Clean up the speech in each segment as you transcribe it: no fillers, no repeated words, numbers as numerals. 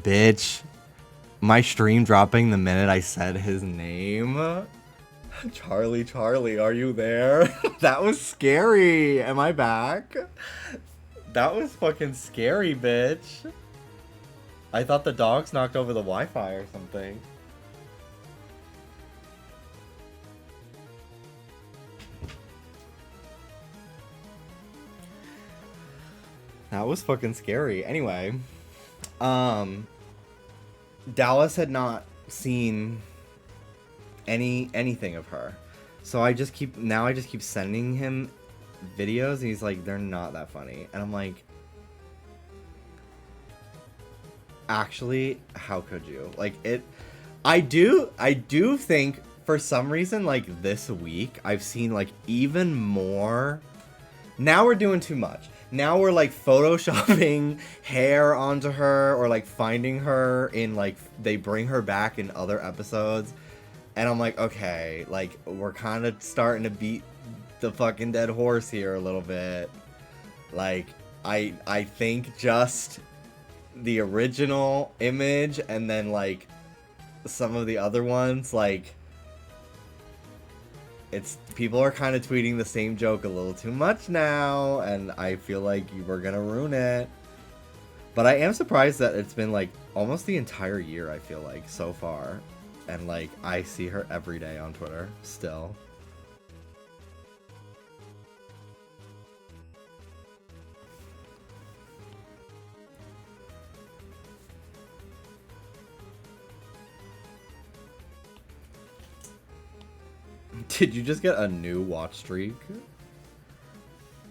Bitch. My stream dropping the minute I said his name. Charlie, are you there? That was scary. Am I back? That was fucking scary, bitch. I thought the dogs knocked over the Wi-Fi or something. That was fucking scary. Anyway, Dallas had not seen anything of her, so I just keep sending him videos. And he's like, they're not that funny, and I'm like, actually, how could you? Like it? I do think for some reason, like this week, I've seen like even more. Now we're doing too much. Now we're like photoshopping hair onto her, or like finding her in like they bring her back in other episodes, and I'm like, okay, like we're kind of starting to beat the fucking dead horse here a little bit. Like I think just the original image and then like some of the other ones, like it's people are kind of tweeting the same joke a little too much now, and I feel like we're gonna ruin it. But I am surprised that it's been like almost the entire year, I feel like, so far, and like I see her every day on Twitter still. Did you just get a new watch streak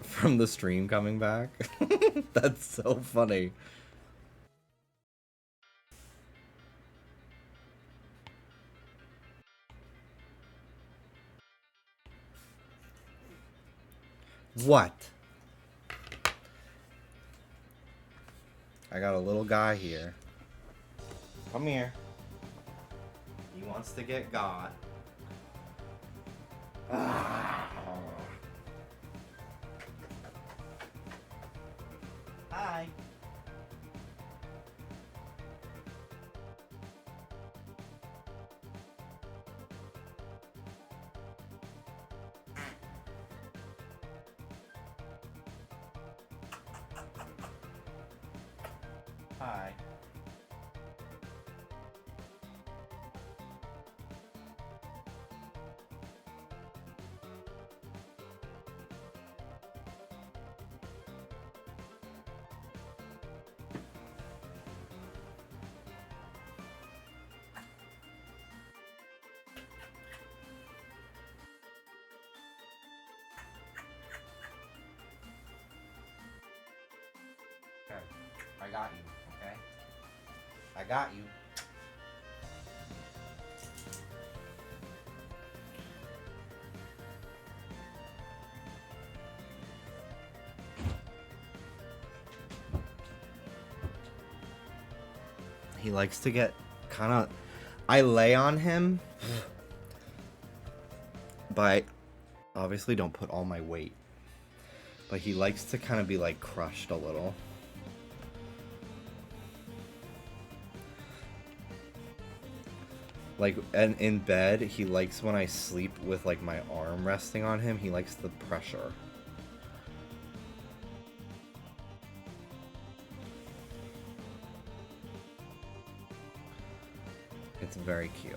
from the stream coming back? That's so funny. What? I got a little guy here. Come here. He wants to get got. Ah. Hi. Hi. Okay, I got you, okay? I got you. He likes to get kind of... I lay on him, but I obviously don't put all my weight. But he likes to kind of be like crushed a little. Like, and in bed, he likes when I sleep with like my arm resting on him, he likes the pressure. It's very cute.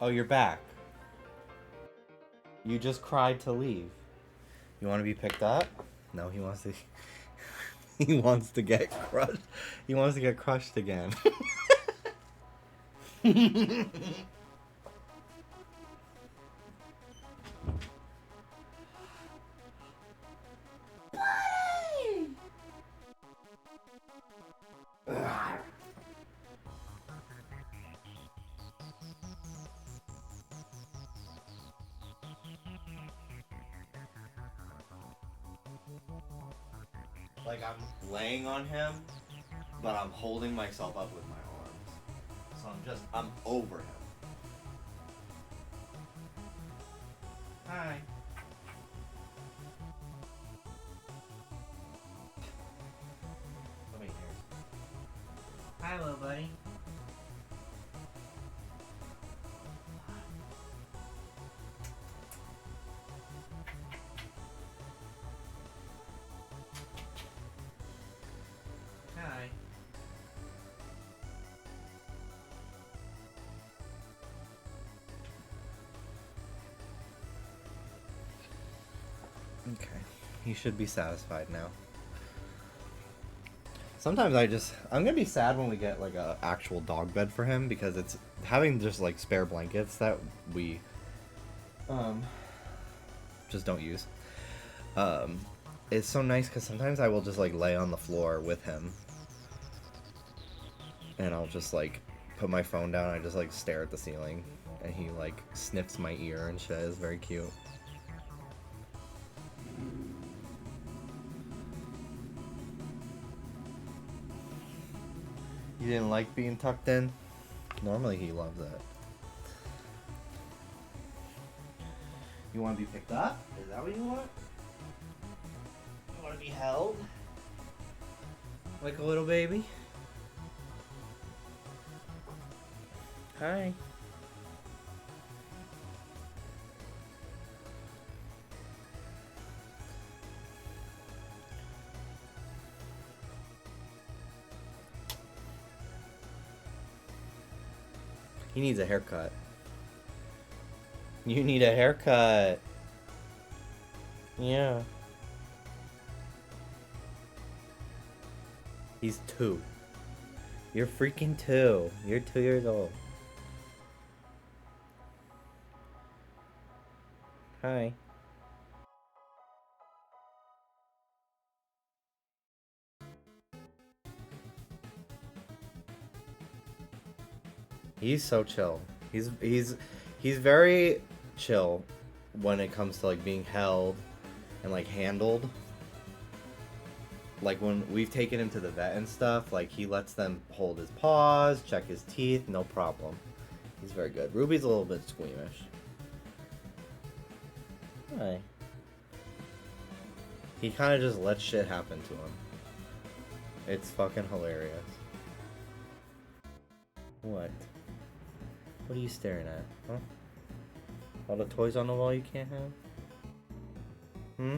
Oh, you're back. You just cried to leave. You want to be picked up? No, he wants to... he wants to get crushed. He wants to get crushed again. Like I'm laying on him, but I'm holding myself up with my arms. So I'm over him. Hi. Come here. Hi, little buddy. Hi. Okay. He should be satisfied now. Sometimes I'm gonna be sad when we get like a actual dog bed for him, because it's having just like spare blankets that we just don't use. It's so nice because sometimes I will just like lay on the floor with him, and I'll just like put my phone down. And I just like stare at the ceiling, and he like sniffs my ear and shit. It's very cute. You didn't like being tucked in? Normally he loves it. You want to be picked up? Is that what you want? You want to be held? Like a little baby? Hi. He needs a haircut. You need a haircut. Yeah. He's 2. You're freaking 2. You're 2 years old. Hi. He's so chill. He's very chill when it comes to like being held and like handled. Like when we've taken him to the vet and stuff, like he lets them hold his paws, check his teeth, no problem. He's very good. Ruby's a little bit squeamish. Hi. He kind of just lets shit happen to him. It's fucking hilarious. What? What are you staring at? Huh? All the toys on the wall you can't have? Hmm?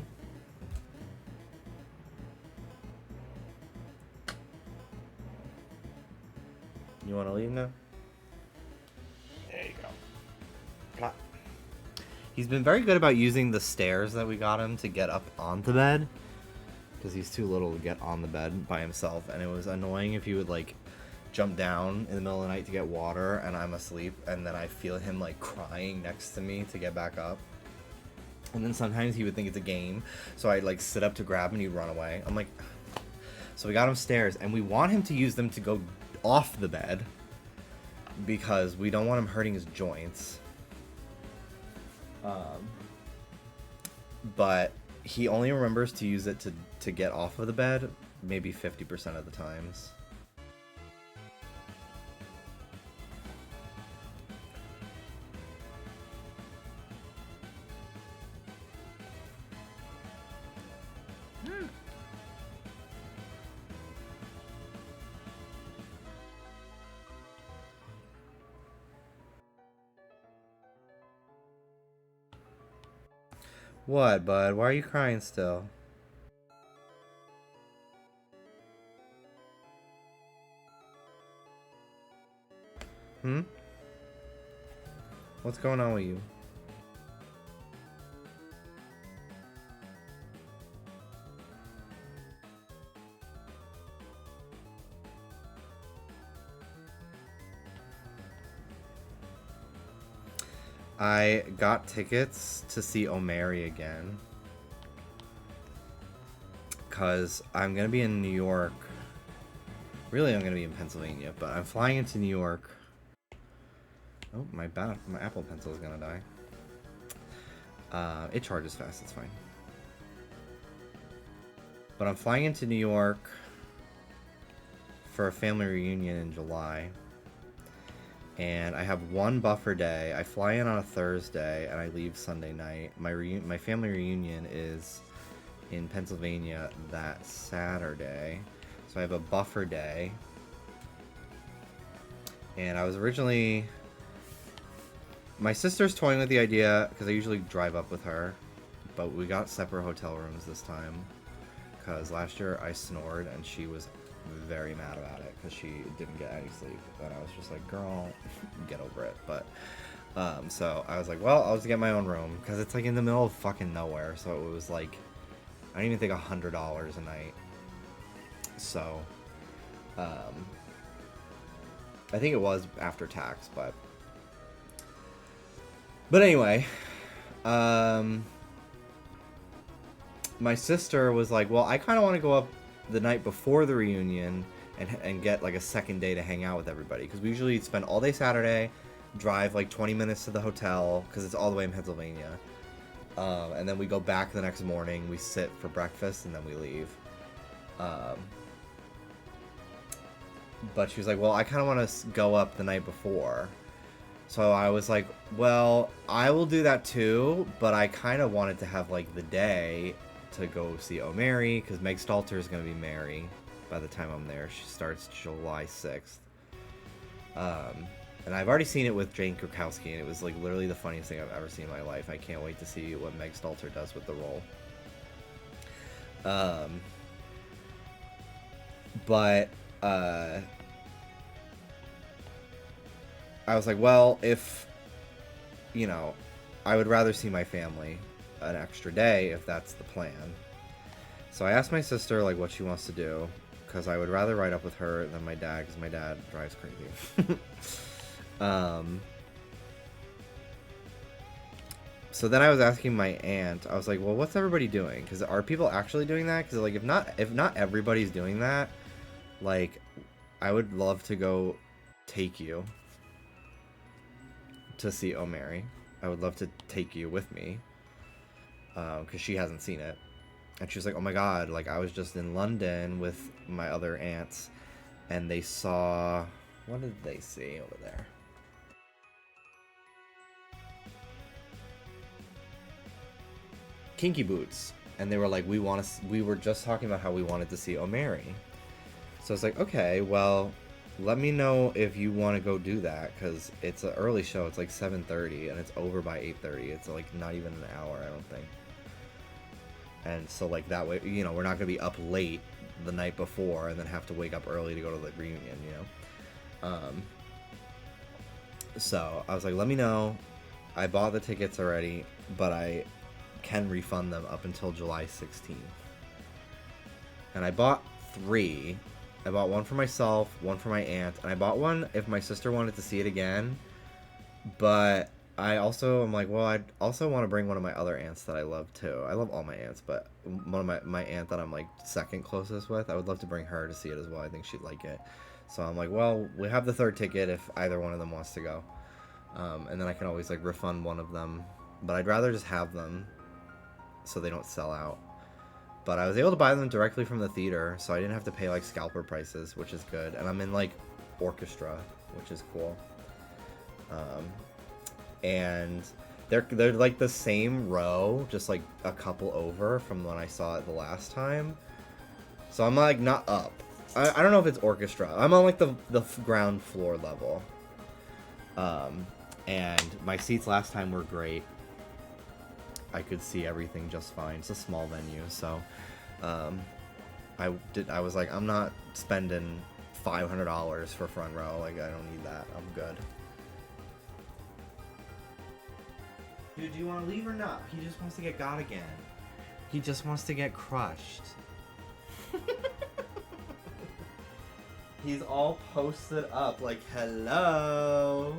You want to leave now? There you go. Plop. He's been very good about using the stairs that we got him to get up onto bed, because he's too little to get on the bed by himself, and it was annoying if he would like jump down in the middle of the night to get water and I'm asleep, and then I feel him like crying next to me to get back up. And then sometimes he would think it's a game, so I'd like sit up to grab him and he'd run away. I'm like, so we got him stairs, and we want him to use them to go off the bed because we don't want him hurting his joints. But he only remembers to use it to get off of the bed maybe 50% of the times. What, bud? Why are you crying still? Hmm? What's going on with you? I got tickets to see Omeri again, because I'm going to be in New York. Really, I'm going to be in Pennsylvania, but I'm flying into New York. Oh, my Apple Pencil is going to die. It charges fast, it's fine. But I'm flying into New York for a family reunion in July. And I have one buffer day. I fly in on a Thursday and I leave Sunday night. My family reunion is in Pennsylvania that Saturday. So I have a buffer day. And I was originally... My sister's toying with the idea, because I usually drive up with her. But we got separate hotel rooms this time. Because last year I snored and she was very mad about it because she didn't get any sleep. And I was just like, girl, get over it. But, so I was like, well, I'll just get my own room. Because it's like in the middle of fucking nowhere. So it was like, I don't even think $100 a night. So, I think it was after tax, but anyway, my sister was like, well, I kind of want to go up the night before the reunion and get like a second day to hang out with everybody, because we usually spend all day Saturday, drive like 20 minutes to the hotel because it's all the way in Pennsylvania, and then we go back the next morning, we sit for breakfast, and then we leave. But she was like, well, I kind of want to go up the night before. So I was like, well, I will do that too, but I kind of wanted to have like the day to go see O'Mary, because Meg Stalter is going to be Mary by the time I'm there. She starts July 6th. And I've already seen it with Jane Krakowski, and it was like literally the funniest thing I've ever seen in my life. I can't wait to see what Meg Stalter does with the role. But I was like, well, if, you know, I would rather see my family an extra day if that's the plan. So I asked my sister, like, what she wants to do, because I would rather ride up with her than my dad, because my dad drives crazy. So then I was asking my aunt, I was like, well, what's everybody doing? Because are people actually doing that? Because, like, if not everybody's doing that, like, I would love to go take you to see O'Mary. I would love to take you with me, because she hasn't seen it. And she was like, oh my god, like, I was just in London with my other aunts, and they saw... What did they see over there? Kinky Boots. And they were like, we were just talking about how we wanted to see O'Mary. So I was like, okay, well, let me know if you want to go do that, because it's an early show. It's like 7:30, and it's over by 8:30. It's like not even an hour, I don't think. And so, like, that way, you know, we're not going to be up late the night before and then have to wake up early to go to the reunion, you know? So I was like, let me know. I bought the tickets already, but I can refund them up until July 16th. And I bought 3. I bought one for myself, one for my aunt, and I bought one if my sister wanted to see it again. But I also am like, well, I'd also want to bring one of my other aunts that I love too. I love all my aunts, but one of my aunt that I'm like second closest with, I would love to bring her to see it as well. I think she'd like it. So I'm like, well, we have the 3rd ticket if either one of them wants to go. And then I can always like refund one of them. But I'd rather just have them so they don't sell out. But I was able to buy them directly from the theater, so I didn't have to pay like scalper prices, which is good. And I'm in like orchestra, which is cool. And they're like the same row, just like a couple over from when I saw it the last time. So I'm like not up. I don't know if it's orchestra. I'm on like the ground floor level. And my seats last time were great. I could see everything just fine. It's a small venue, so I was like, I'm not spending $500 for front row. Like, I don't need that. I'm good. Dude, do you want to leave or not? He just wants to get got again. He just wants to get crushed. He's all posted up like, hello.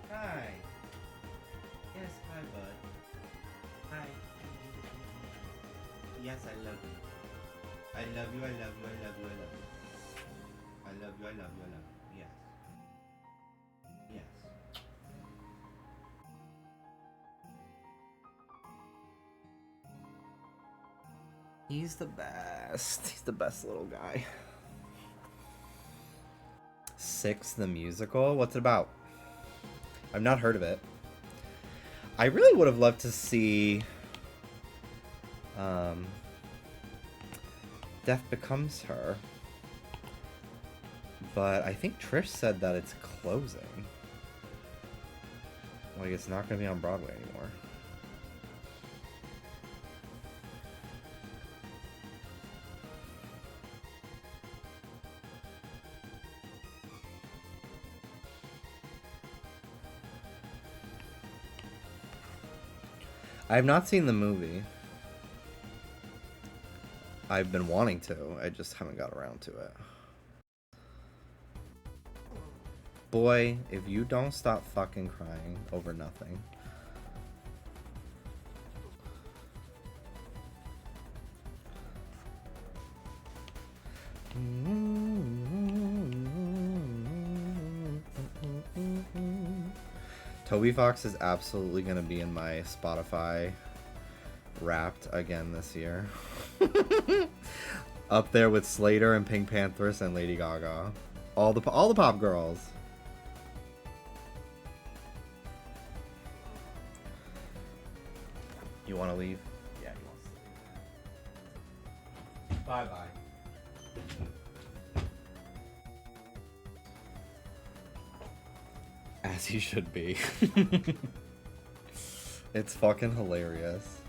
Hi. Yes, hi, bud. Hi. Yes, I love you. I love you, I love you, I love you, I love you. I love you, I love you, I love you. Yes. Yes. He's the best. He's the best little guy. Six, the musical? What's it about? I've not heard of it. I really would have loved to see Death Becomes Her. But I think Trish said that it's closing. Like, it's not going to be on Broadway anymore. I have not seen the movie. I've been wanting to. I just haven't got around to it. Boy, if you don't stop fucking crying over nothing. Toby Fox is absolutely going to be in my Spotify Wrapped again this year. Up there with Slater and Pink Panthers and Lady Gaga. All the pop girls. You want to leave? Yeah, he wants to leave. Bye-bye. As he should be. It's fucking hilarious.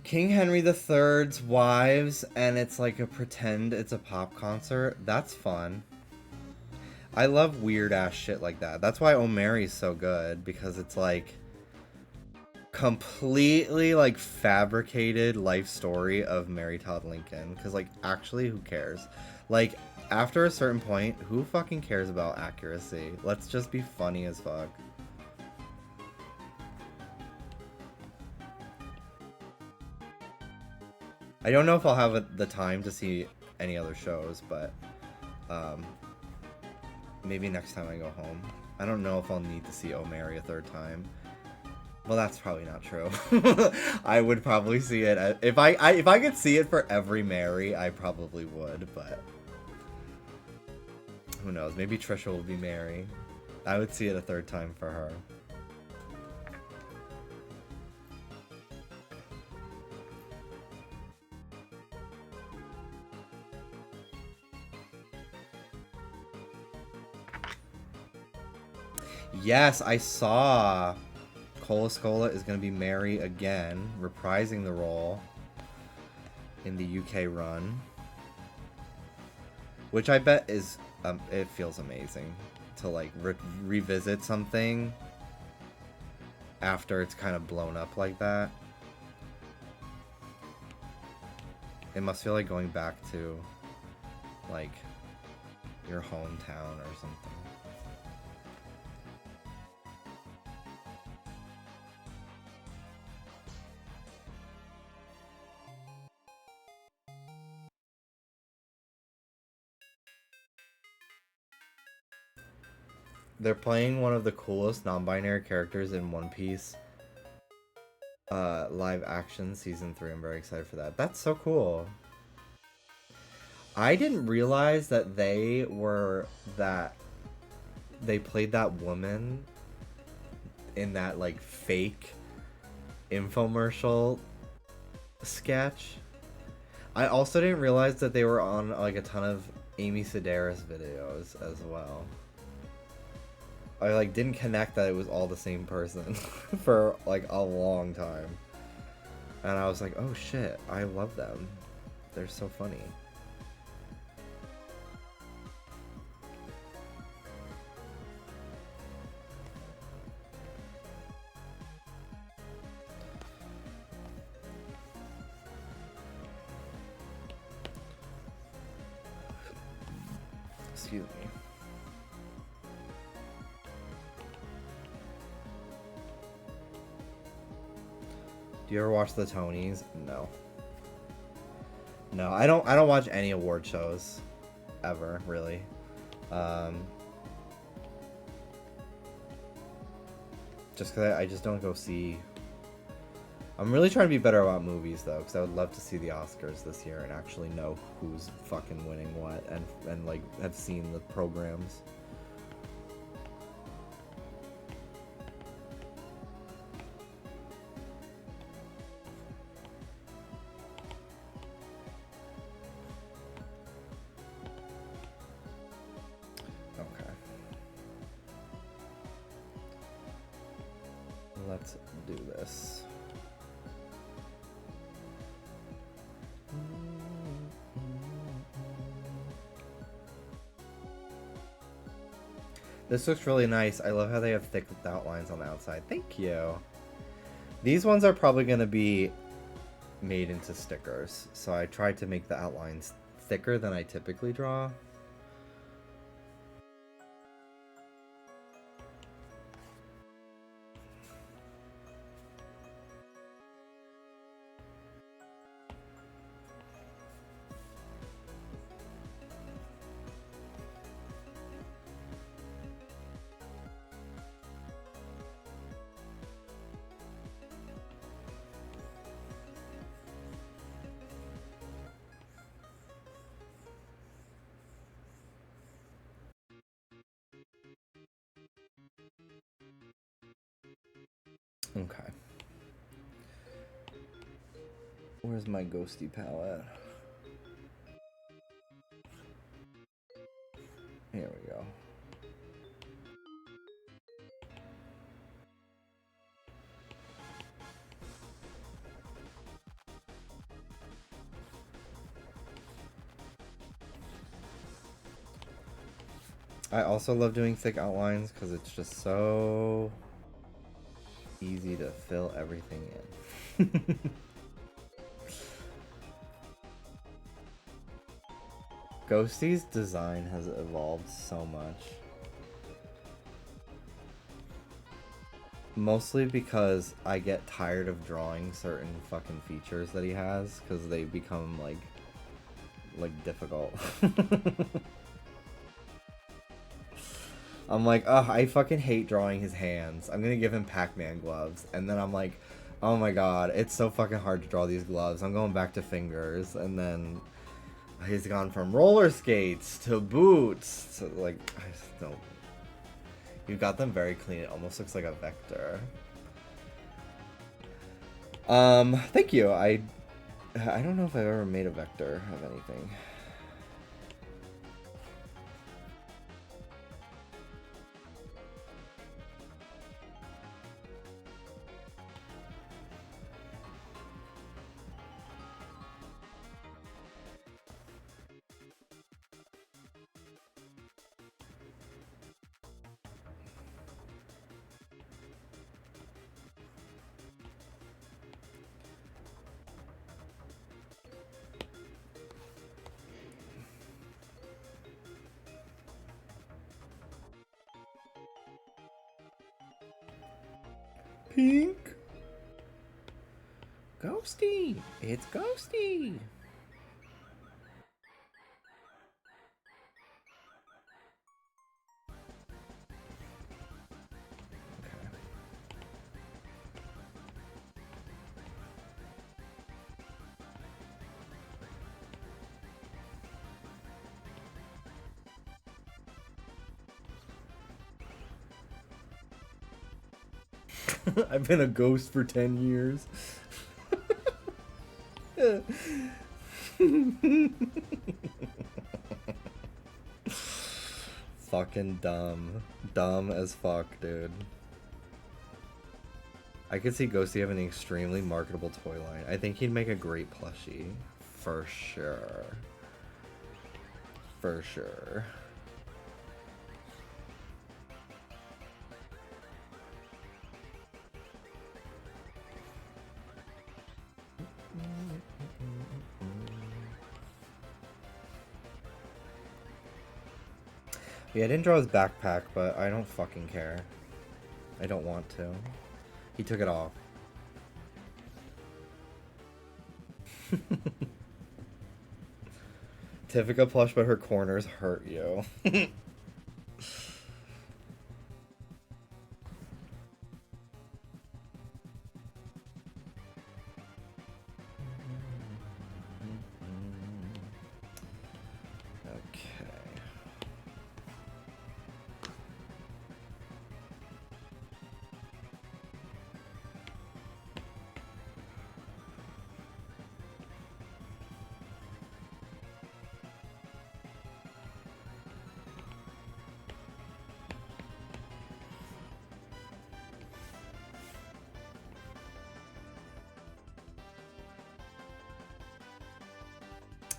King Henry III's wives, and it's like a pretend it's a pop concert. That's fun. I love weird ass shit like that. That's why O'Mary's so good, because it's like completely like fabricated life story of Mary Todd Lincoln. Because like actually, who cares? Like after a certain point, who fucking cares about accuracy? Let's just be funny as fuck. I don't know if I'll have the time to see any other shows, but maybe next time I go home. I don't know if I'll need to see O'Mary a third time. Well, that's probably not true. I would probably see it if I could see it for every Mary, I probably would, but who knows? Maybe Trisha will be Mary. I would see it a third time for her. Yes, I saw Cola Scola is going to be Mary again, reprising the role in the UK run. Which I bet is, it feels amazing to like revisit something after it's kind of blown up like that. It must feel like going back to like your hometown or something. They're playing one of the coolest non-binary characters in One Piece live action season 3. I'm very excited for that. That's so cool. I didn't realize that they played that woman in that like fake infomercial sketch. I also didn't realize that they were on like a ton of Amy Sedaris videos as well. I like didn't connect that it was all the same person for like a long time. And I was like, oh shit, I love them. They're so funny. Excuse me. Do you ever watch the Tonys? No. No, I don't watch any award shows ever, really. Just because I just don't go see. I'm really trying to be better about movies though, because I would love to see the Oscars this year and actually know who's fucking winning what, and like have seen the programs. Okay. Let's do this. This looks really nice. I love how they have thick outlines on the outside. Thank you. These ones are probably going to be made into stickers. So I tried to make the outlines thicker than I typically draw. Okay. Where's my Ghosty palette? Here we go. I also love doing thick outlines because it's just so easy to fill everything in. Ghosty's design has evolved so much. Mostly because I get tired of drawing certain fucking features that he has because they become like difficult. I'm like, ugh, I fucking hate drawing his hands. I'm gonna give him Pac-Man gloves. And then I'm like, oh my god, it's so fucking hard to draw these gloves. I'm going back to fingers. And then he's gone from roller skates to boots to like, I just don't. You've got them very clean. It almost looks like a vector. Thank you. I don't know if I've ever made a vector of anything. Pink. Ghosty. It's Ghosty. I've been a ghost for 10 years. Fucking dumb. Dumb as fuck, dude. I could see Ghosty having an extremely marketable toy line. I think he'd make a great plushie. For sure. For sure. Yeah, I didn't draw his backpack, but I don't fucking care. I don't want to. He took it off. Tiffica plush, but her corners hurt you.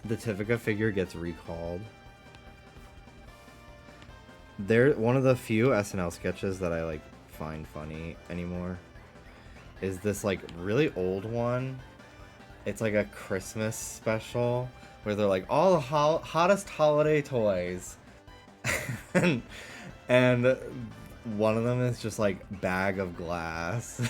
The Tiffica figure gets recalled. They're one of the few SNL sketches that I like find funny anymore. Is this like really old one? It's like a Christmas special where they're like all the hottest holiday toys, and one of them is just like bag of glass.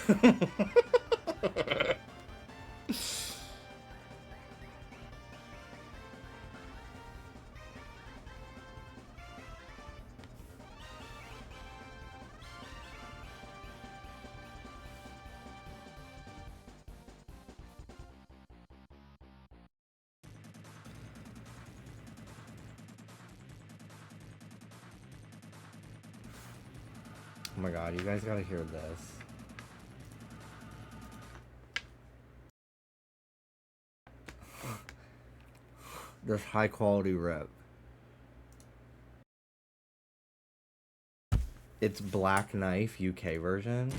Oh my god, you guys gotta hear this. This high quality rip. It's Black Knife UK version.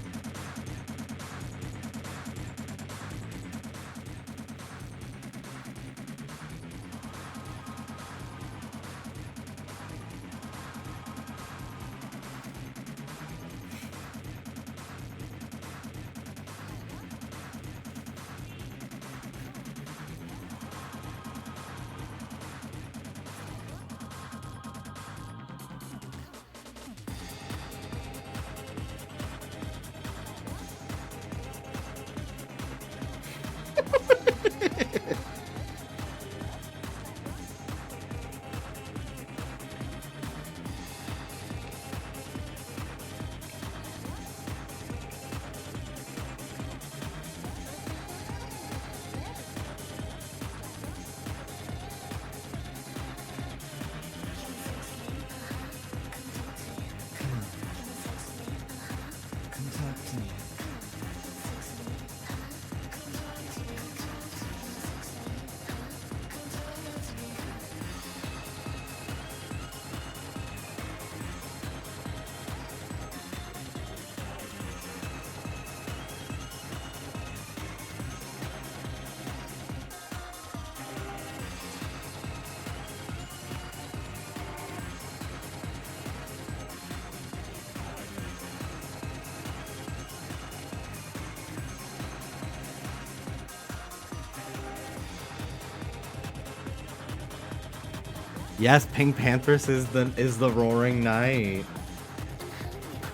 Yes, Pink Panthers is the Roaring Knight.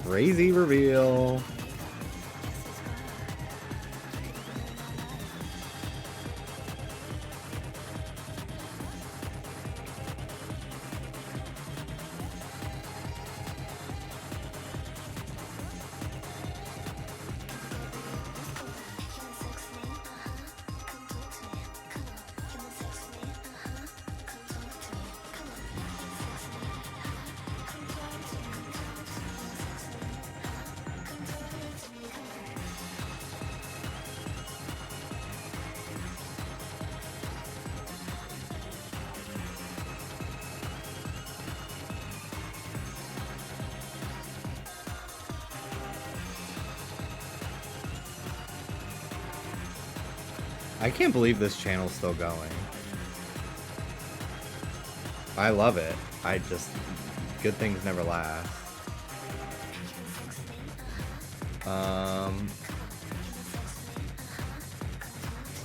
Crazy reveal. I can't believe this channel's still going. I love it. I just... Good things never last.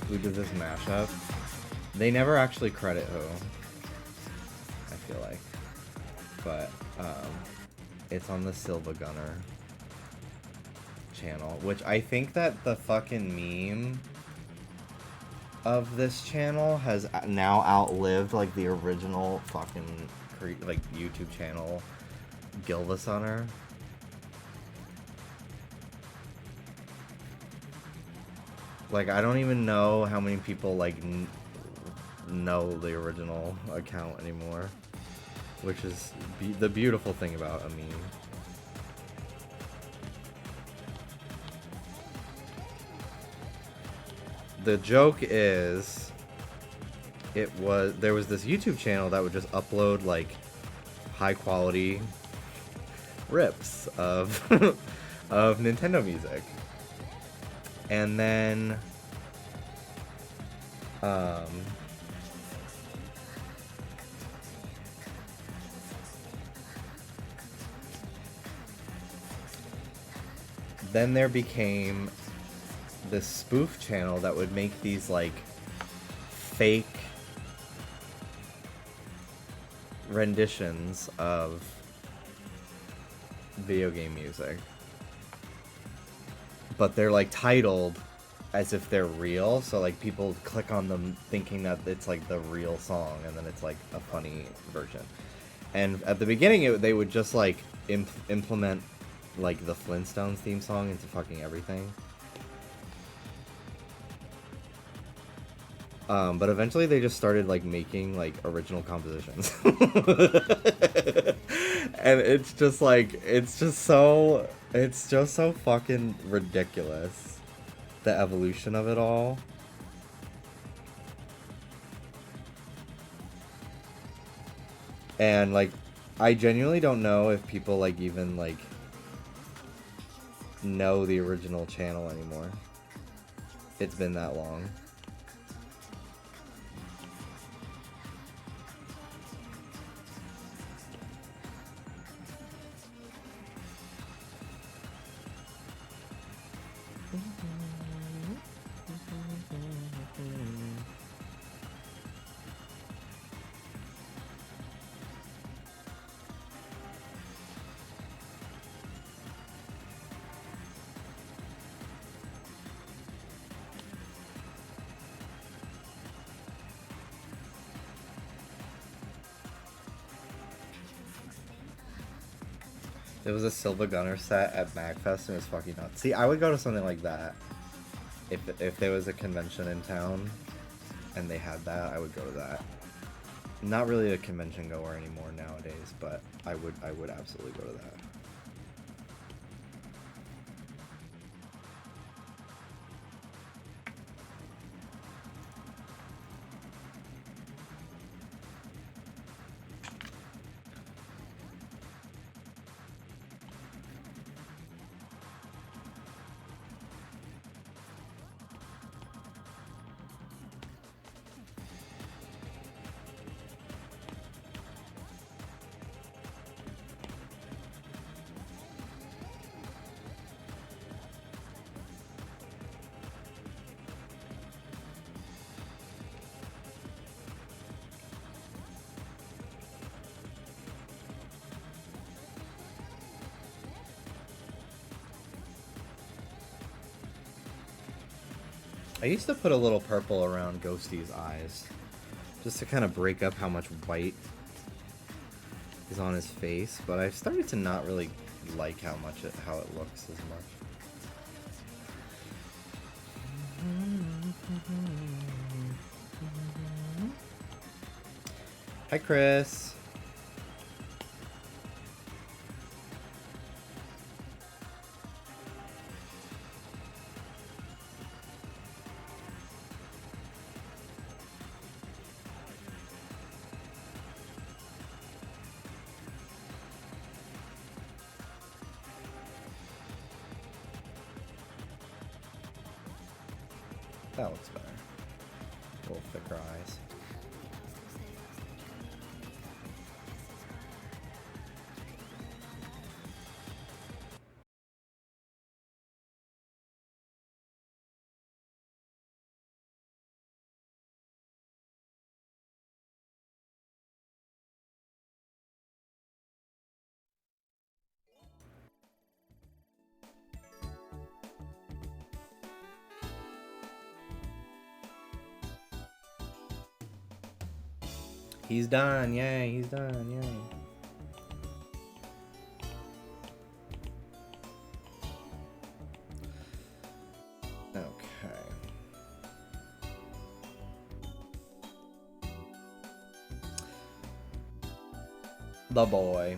Who did this mashup? They never actually credit who. I feel like. But, Um, it's on the Silva Gunner channel, which I think that the fucking meme of this channel has now outlived like the original fucking like YouTube channel Gilvasunner. Like I don't even know how many people like know the original account anymore, which is the beautiful thing about a meme. The joke is, there was this YouTube channel that would just upload like high quality rips of of Nintendo music, and then then there became this spoof channel that would make these like fake renditions of video game music, but they're like titled as if they're real, so like people click on them thinking that it's like the real song, and then it's like a funny version. And at the beginning they would just like implement like the Flintstones theme song into fucking everything. But eventually they just started like making like original compositions. And it's just like, it's just so fucking ridiculous, the evolution of it all. And like, I genuinely don't know if people like even like know the original channel anymore. It's been that long. There was a Silva Gunner set at MagFest and it was fucking nuts. See, I would go to something like that. If there was a convention in town and they had that, I would go to that. Not really a convention goer anymore nowadays, but I would absolutely go to that. I used to put a little purple around Ghosty's eyes, just to kind of break up how much white is on his face, but I've started to not really like how it looks as much. Hi, Chris. That looks better. A little thicker eyes. He's done. Yay, he's done. Yay. Okay. The boy.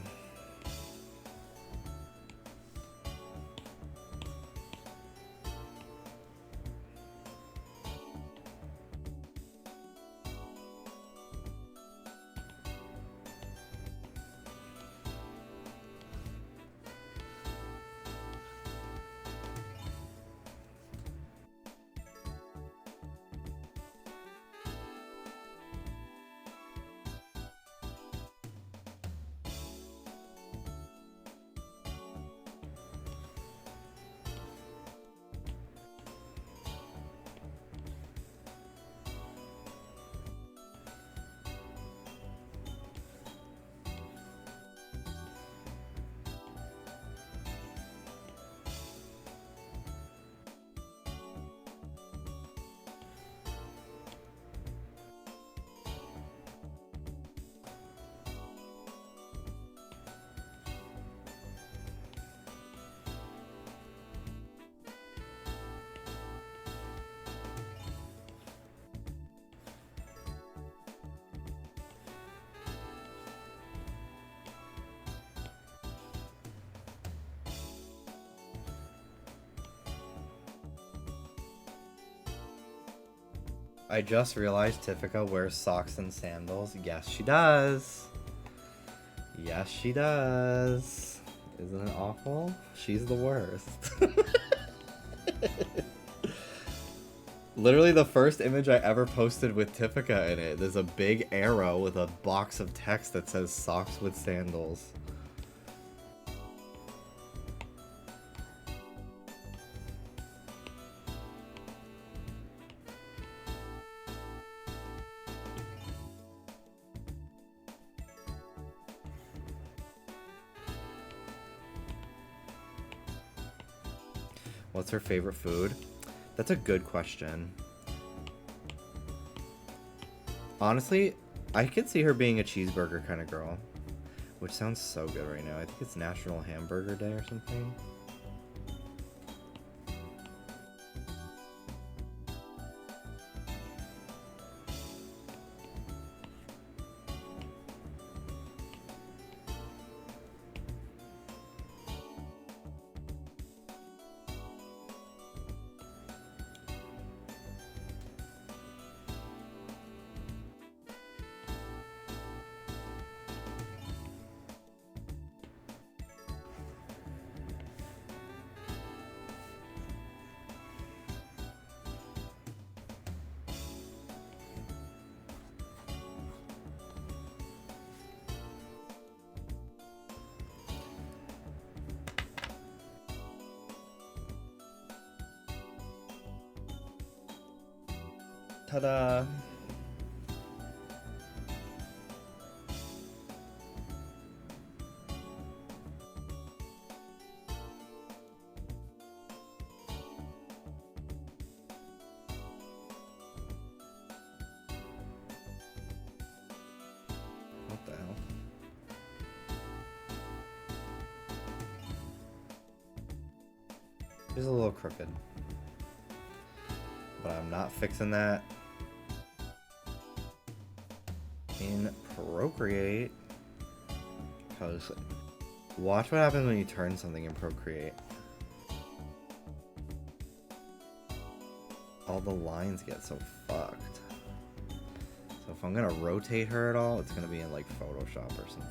I just realized Tiffica wears socks and sandals. Yes, she does. Yes, she does. Isn't it awful? She's the worst. Literally the first image I ever posted with Tiffica in it, there's a big arrow with a box of text that says socks with sandals. What's her favorite food? That's a good question. Honestly, I could see her being a cheeseburger kind of girl. Which sounds so good right now. I think it's National Hamburger Day or something. Ta-da! What the hell? She's a little crooked. But I'm not fixing that in Procreate. Because watch what happens when you turn something in Procreate. All the lines get so fucked. So if I'm gonna rotate her at all, it's gonna be in like Photoshop or something.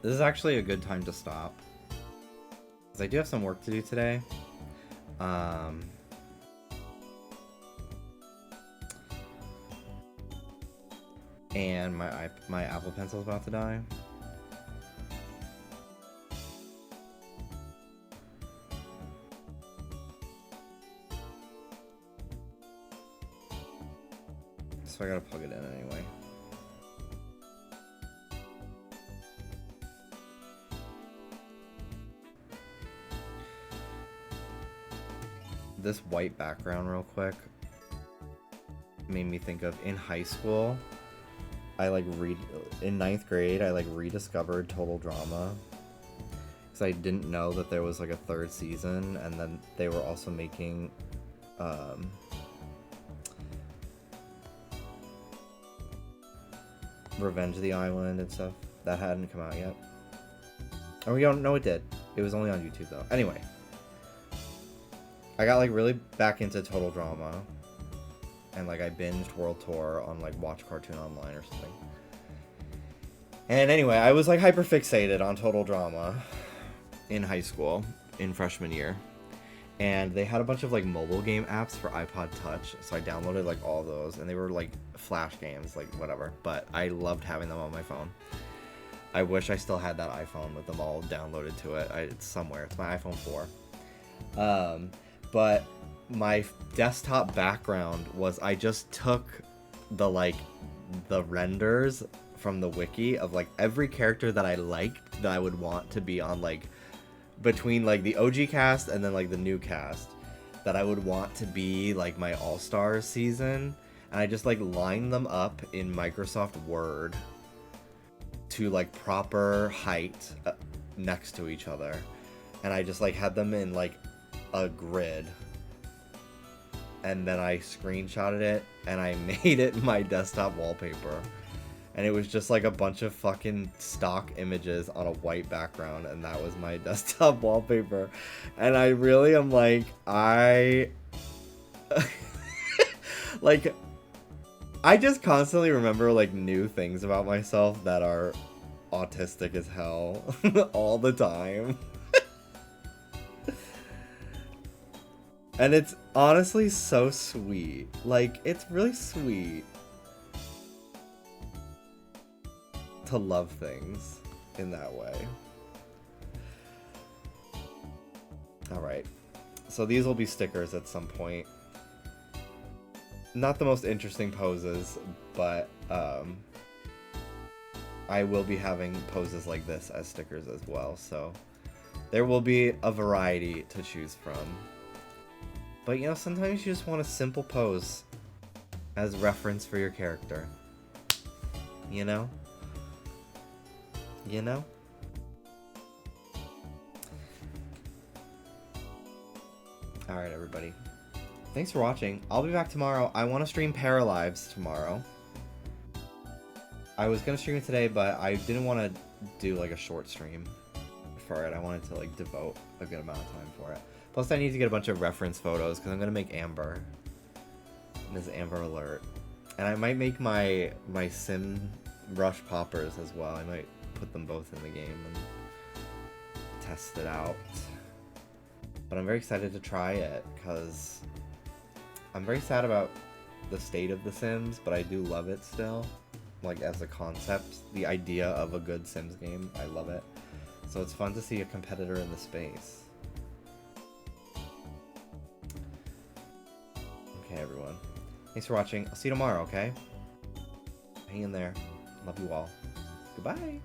This is actually a good time to stop. 'Cause I do have some work to do today. And my Apple Pencil's about to die. So I gotta plug it in anyway. This white background real quick made me think of in high school. I like in 9th grade I like rediscovered Total Drama because I didn't know that there was like a 3rd season, and then they were also making Revenge of the Island and stuff that hadn't come out yet. And we don't know it did. It was only on YouTube though. Anyway, I got like really back into Total Drama, and like I binged World Tour on like Watch Cartoon Online or something. And anyway, I was like hyper fixated on Total Drama in high school in freshman year. And they had a bunch of like mobile game apps for iPod Touch, so I downloaded like all those, and they were like flash games, like whatever, but I loved having them on my phone. I wish I still had that iPhone with them all downloaded to it. It's somewhere. It's my iPhone 4. But my desktop background was I just took the renders from the wiki of like every character that I liked that I would want to be on like between like the OG cast and then like the new cast that I would want to be like my All-Stars season, and I just like lined them up in Microsoft Word to like proper height next to each other, and I just like had them in like a grid, and then I screenshotted it and I made it my desktop wallpaper. And it was just like a bunch of fucking stock images on a white background, and that was my desktop wallpaper. And I really am like, like, I just constantly remember like new things about myself that are autistic as hell all the time. And it's honestly so sweet. Like, it's really sweet to love things in that way. Alright, so these will be stickers at some point. Not the most interesting poses, but I will be having poses like this as stickers as well, so there will be a variety to choose from. But you know, sometimes you just want a simple pose as reference for your character. You know? You know? Alright, everybody. Thanks for watching. I'll be back tomorrow. I want to stream Paralives tomorrow. I was going to stream it today, but I didn't want to do like a short stream for it. I wanted to like devote a good amount of time for it. Plus, I need to get a bunch of reference photos because I'm going to make Amber. Ms. Amber Alert. And I might make my Sim Rush Poppers as well. I might put them both in the game and test it out. But I'm very excited to try it because I'm very sad about the state of The Sims, but I do love it still. Like, as a concept, the idea of a good Sims game, I love it. So it's fun to see a competitor in the space. Okay, everyone. Thanks for watching. I'll see you tomorrow, okay? Hang in there. Love you all. Goodbye.